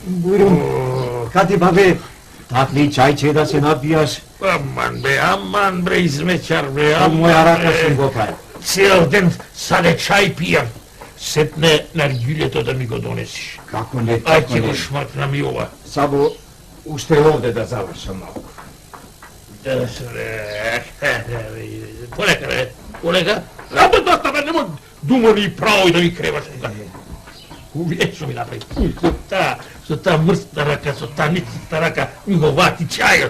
Bujrum, Kadi babe, takli čaj će da se napijaš? Aman bre, izmećar bre, aman Moja raka sam gopaja. Cijel den sade čaj pijam. Setne nargiljeto da mi go donesiš. Kako ne, Aj kako ti ne. go šmatna mi ova. Samo ušte ovde da završam malo. Kolega, da tebe nemoj dumoni pravo i da mi krevaš. Uvijek su mi napravi. Su ta mrsta raka, su ta nicita raka, mi go vati čaja.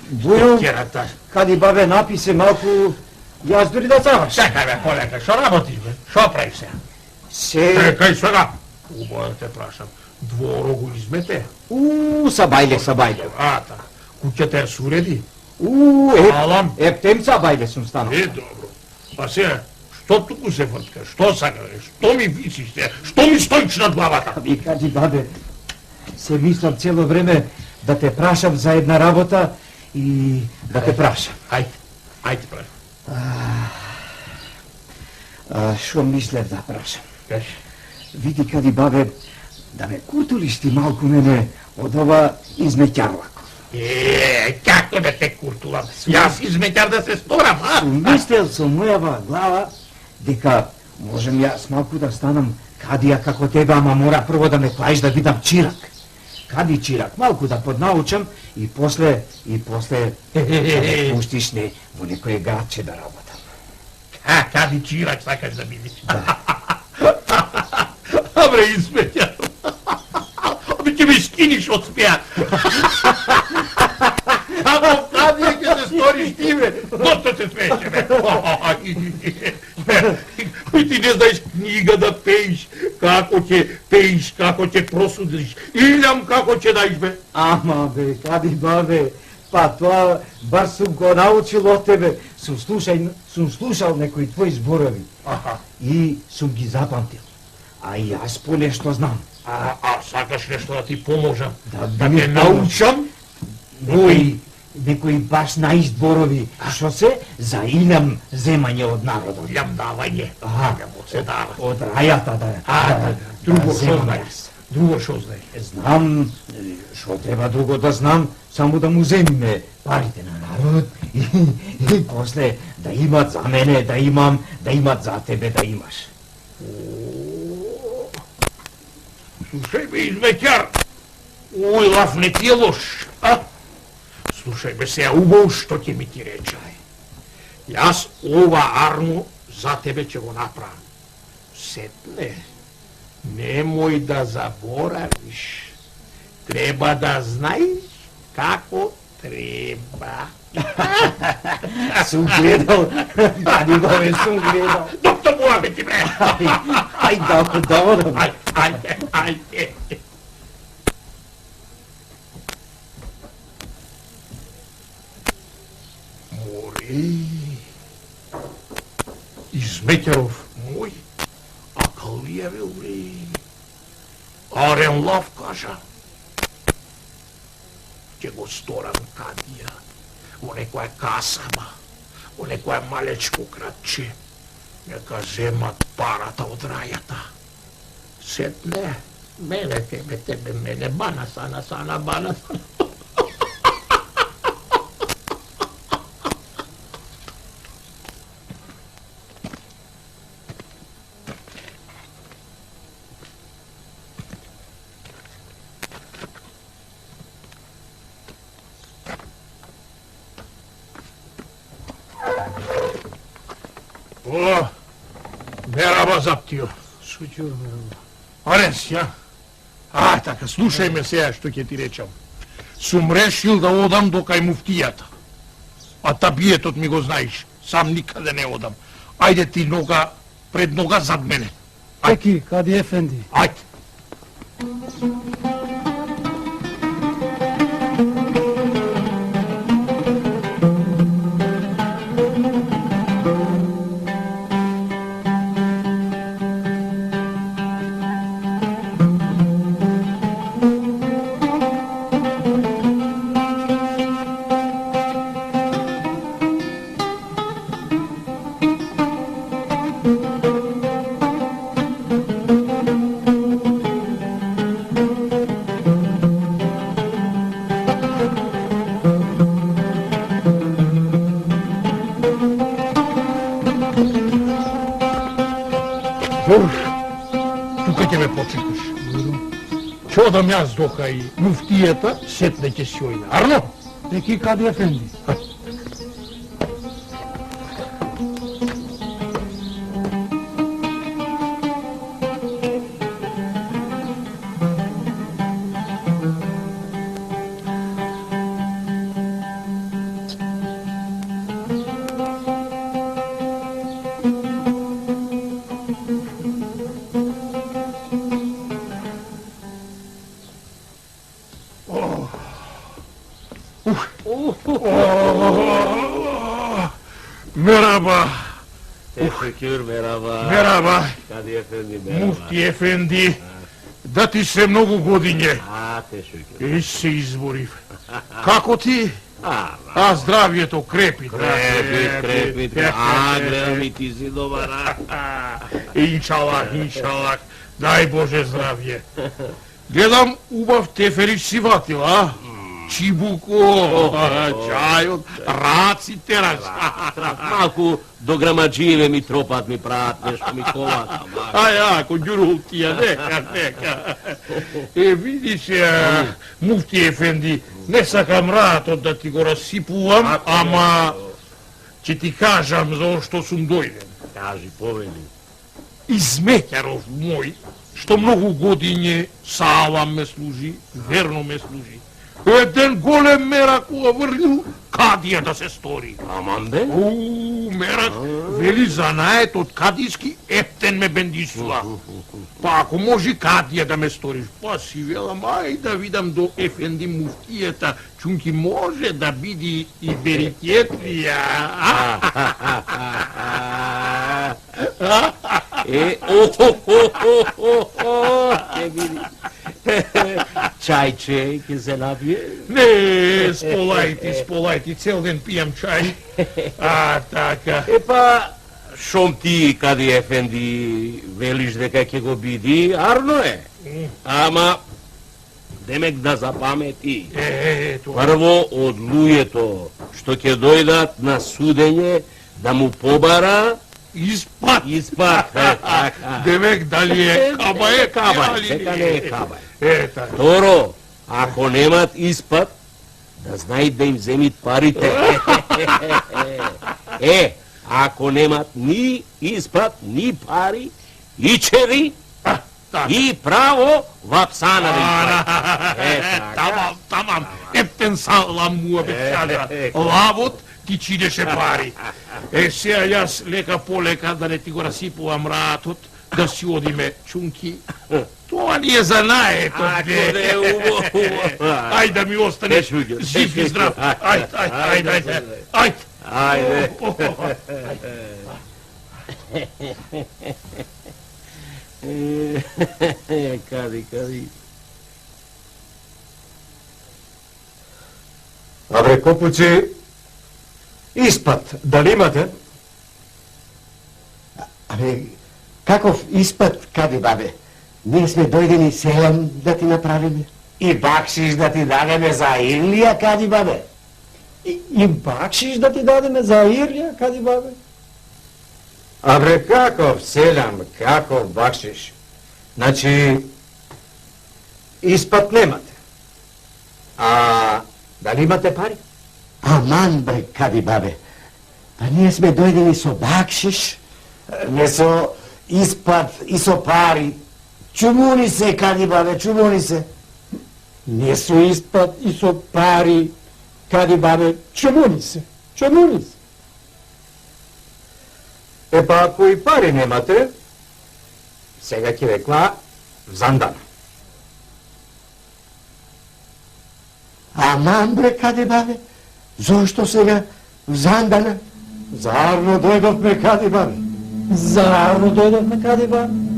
Bujrum, Kadi babe napise malku, jazduri da završam. Čekaj me, kolega, što rabotiš be? Što praviš se? Čekaj svega. Uboja te prašam, dvorogu izmete. Sabajle. Ata, kuća te suredi. Alam. Tem sabajle sam stano. Dobro. Pa se, što tuku se vrtka, što sagraješ, što mi visiš te, što mi stojiš nad glavata? I Kadi babe, se mislim cijelo vreme da te prašam za jedna rabota i da te prašam. Ajde prašam. Što mislim da prašam? Kaži. Vidi Kadi babe, da me kurtuliš ti malku mene od ova izmećarlako. Kako da te kurtulam? Ja si izmećar da se storam, a? Mislil sam mojava glava, deka možem ja s malku da stanam Kadija kako tebe, ama mora prvo da me klajiš da vidam čirak. Kadi čirak, malku da podnaučam i posle da me puštiš ne u nekoje gaće da rabotam. Kadi čirak sakaš da vidiš? Dobre izmećar. Abi ti mi skiniš od smija. Amo Kadije gdje se storiš time, dosta se smeće me. Ti ne znaš knjiga da pejiš, kako će prosudiš, iljam kako će da izbe. Ama be, Kadi babe, pa to bar sam go naučil od tebe, sam slušal nekoj tvoji zborovi i sam gi zapamtil. A ja po nešto znam. A sakaš nešto da ti pomožem? Da me naučam? Nekoj baš najzborovi, što se za iljam zemanje od naroda. Iljam davanje. Iljam od se dava. Od rajata da Drugo što znaš? Znam, što treba drugo da znam, samo da mu zemime parite na narod i posle da imat za mene, da imat za tebe, da imaš. Slušaj me, izmećar, ovoj laf ne ti je loš, a? Slušaj me se, ja ubao što će mi ti reći. Ja s ova armu za tebe će go napravim. Setne, nemoj da zaboraviš. Treba da znaš kako treba. Sam gledal, Dadibove sam gledal. Doktor Mohamed ti me! Aj, dobro. Ajde. Izmećarov moj, a kalijeve uvri. Aren lav kaža. Će go storam Kadija, u nekoj kasama, u nekoj malečku kratče, neka zemat parata od rajata. Setne, mene, tebe, mene, bana sana. Merhaba zaptio. Šuću, Arens, ja? Така, слушај ме сега што ќе ти речам. Сум решил да одам до кај муфтијата. А табиетот ми го знаеш, сам никаде не одам. Ајде ти нога пред нога зад мене. Peki, Kadi Efendi. Ајде. одам јас дока и муфтијата сетне ќе си ојде. Арно? Peki Kadı Efendi. Merhaba. Teşekkür, merhaba. Merhaba. Kadı Efendi, merhaba. Муфти Ефенди, да ти се многу годиње. Teşekkür. И се изборив. Како ти? А здравието крепи. Krepit. Gremi ti si dobar. Иншалах, иншалах. Дај Боже здравје. Гледам, убав теферич си ватил, а? Чибуко, чајот, раци тераш. Малку до грамадживе ми тропат ми прават, нешто ми колата. Ако ѓурултија, нека. Видиш, муфти Ефенди, не сакам раатот да ти го расипувам, ама ќе ти кажам за што сум дојден. Кажи, повели. Измеќаров мој, што многу годиње салам ме служи, верно ме служи. Еден голем мерак врнил, кадија да се стори. Аман бе? Мерак, вели занает од кадиски ептен ме бендисува. Па ако може кадија да ме сториш, па си велам, ај да видам до Ефенди муфтијата, чунки може да биди и берикетлија. Ке види. Чајче, ке се напие? Не, сполајти, цел ден пијам чај. Така. Па, шом ти, Кади Ефенди, велиш дека ќе го биди, арно е. Ама, демек да запамети. Тоа. Прво од луѓето што ќе дојдат на судење да му побара Испад. Демек дали е кабај, Кабај, дека не е кабај. Ета. Второ, ако немат испад, да знаат да им земит парите. Ако немат ни испад, ни пари, и чери, и право вапсана да им Тамам, ептен салам му обеќана. Лавот ти чидеше пари. Сеја јас лека полека да не ти го расипувам раатот, да си одиме, чунки. Тоа ни е занаето, бе. Ајде да ми останеш жив и здрав. Ајде. Ајде. Кади. Абре, попуци, испад, дали имате? Абе, каков испад, Кади бабе? Ние сме дојдени селам да ти направиме. И бакшиш да ти дадеме за Ирлија, Кади бабе? I bakšiš da ti dademe za Irlija, Kadi babe? Абре, каков селам, каков бакшиш? Значи, испад немате. А дали имате пари? Аман бре, Кади бабе. Па ние сме дојдени со бакшиш, не со испад и со пари. Чумуни се, Кади бабе, чумуни се. Не со испад и со пари, Kadi babe, čemuni se. Па ако и пари немате, сега ќе рекла Зандана. Аман бре, Кади бабе, зошто сега в Зандана? Зарно дојдовме, Кади бабе. Zarno dojdovme, Kadi babe.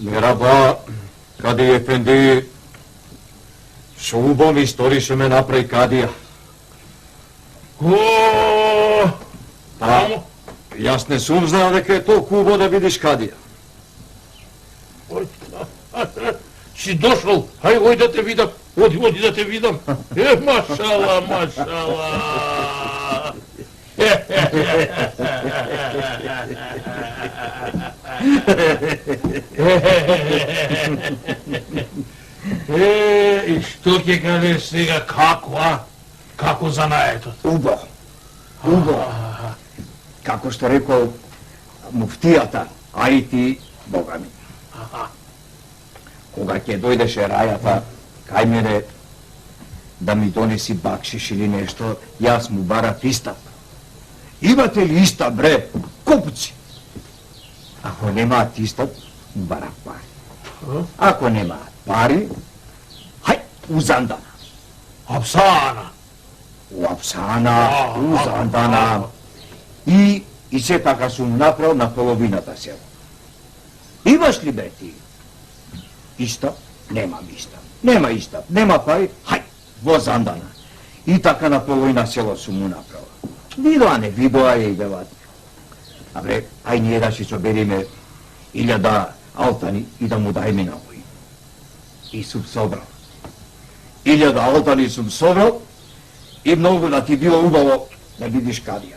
Merhaba, Kadi Efendi. Şu ubom istoрише ме направи Кадија. Тамо? Јас не сум знал дека е толку убаво да видиш Кадија. Си дошол, ој да те видам, оди да те видам. Машала, машала. И што ќе кажеш сега, како занаетот? Убаво. Како што рекол муфтијата, а и ти, Бога ми. Кога ќе дојдеше рајата кај мене да ми донеси бакшиш или нешто, јас му барав истап. Имате ли истап, бре, купци? Ако немаат истап, му барав пари. Ако немаат пари, хај, узандана. Апсана. У Апсана, узандана. И се така сум направил на половината село. Имаш ли, бе, ти? Истап? Немам истап. Нема истап, нема пари, хај, во зандана. И така на половина село сум му направил. Видоа, не видоа и беват. Абре, ај ние да си собериме 1000 алтани и да му дајме на овој. И сум собрал. 1000 алтани сум собрал и многу да ти било убаво да видиш Кадија.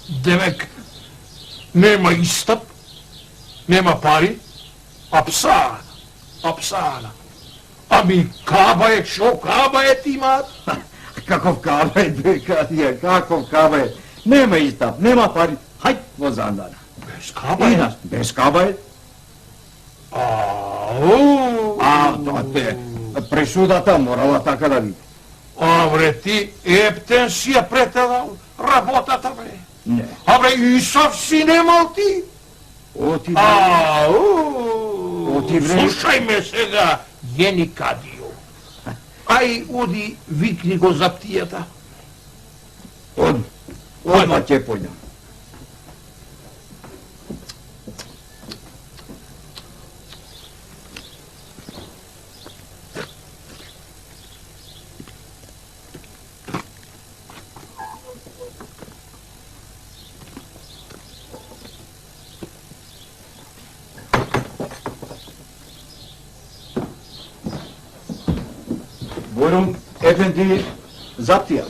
Демек, нема истап, нема пари, апсана. Ами каба е ти имаат? Каков каба е, бе, Кадија, каков каба е? Нема истап, нема пари, хај во зандана. Без каба е? Без каба е? Те, пресудата морала така да биде. Абре, ти ептен си ја претела работата, бре. Не. Абре, Исав си немал ти? Оти, бре. Оти, бре. Слушај ме сега, Јени Кадио. Ај, оди, викни го заптијата. Одма ќе појдам. Бојрум, Ефенди, заптија.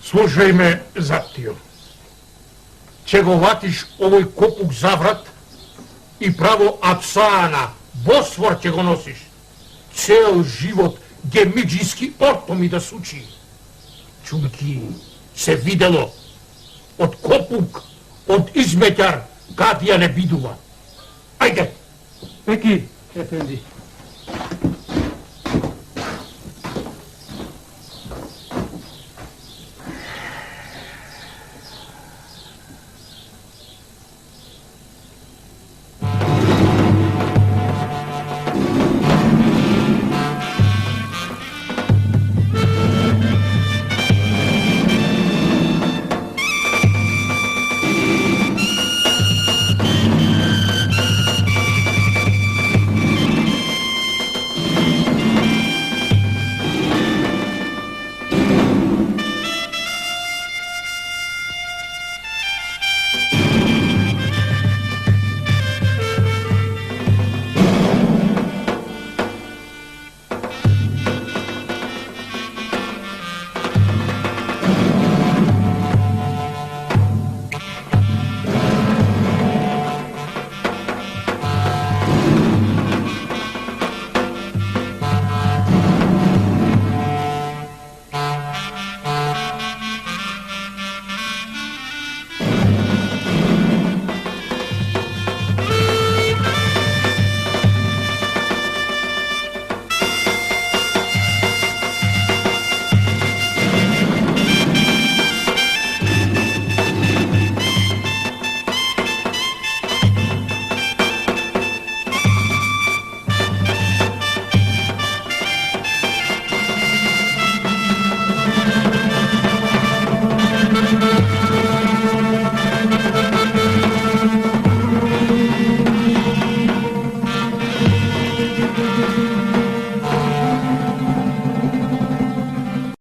Слушај ме, заптио. Че го ватиш овој копук заврат и право Апсана, Босфор ќе го носиш. Цел живот гемиджиски ортоми да сучи. Чунки, се видело, од копук, од изметјар, Кадија не бидува. Ајде! Пеки, Ефенди.